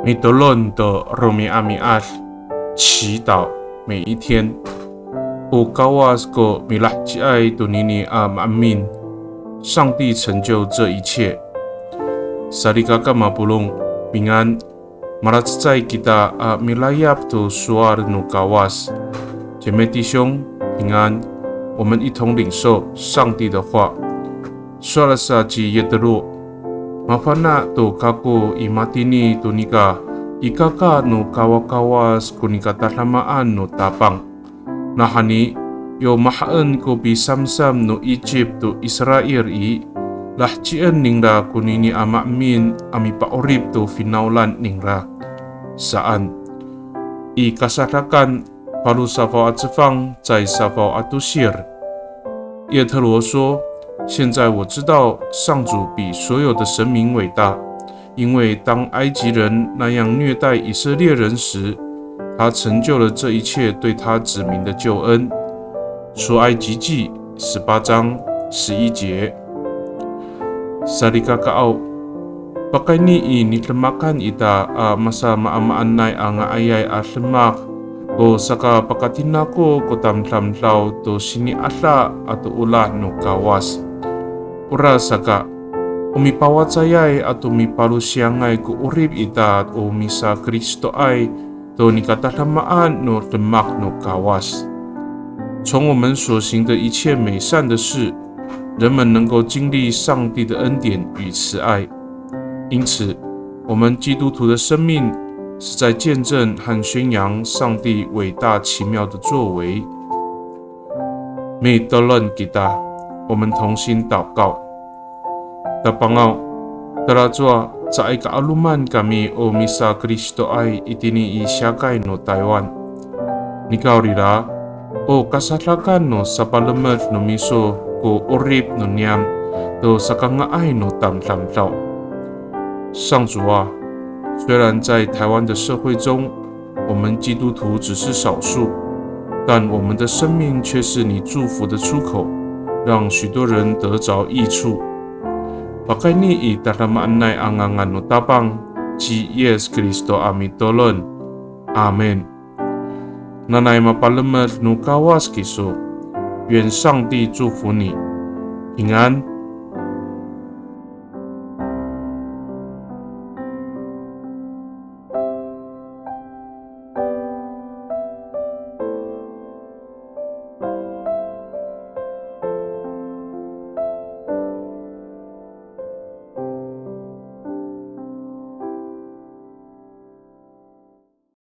米德伦的罗米阿米阿祈祷每一天。O kawas ko milahjiai dunini amin， 上帝成就这一切。Sarikaka mapulung pingan maratsai kita milayap tu suar nu kawas， 姐妹弟兄平安，我们一同领受上帝的话。Suarasa ji yedru mafana tu kaku imatini tunika ikaka nu kawakawas kunika talamaan nu tapang。Nahani yo mahaan ko bisamsam no Egypt to Israel lahjien ningra kunini amamin ami paorib to finaulan ningra saan kasarakan palu safao atzfang在safao atusir。叶特罗说：“现在我知道上主比所有的神明伟大，因为当埃及人那样虐待以色列人时，他成就了这一切对他子民的救恩。”出埃及记18章11节。Sarikakaw pakai ni nitemakan ita masa maaanay ang ayay aslemak ko saka pakatinako ko tamtamlaw to siniasa ato ulah no kawas. Ura saka umipawatayay at umipalusyangay ko urib ita at umisa Kristo ay to nikatalamaan no temak no kawas。从我们所行的一切美善的事，人们能够经历上帝的恩典与慈爱。因此，我们基督徒的生命是在见证和宣扬上帝伟大奇妙的作为。May Tuhan kita， 我们同心祷告。Tapangau Taratua sa ay kaaluman kami o misa Kristo ay itini isyakay no Taiwan. Nikaw rira o kasalakan no sa palamat no miso ko orip no niam to sa kangaay no tamtamtao。上主啊，虽然在台湾的社会中，我们基督徒只是少数，但我们的生命却是你祝福的出口，让许多人得着益处。Pakai ni italamaan angangan no tapang ji Yesus Kristo ami tolon. Amen。Nanay mapalamat no kawas kiso， 愿上帝祝福你，平安。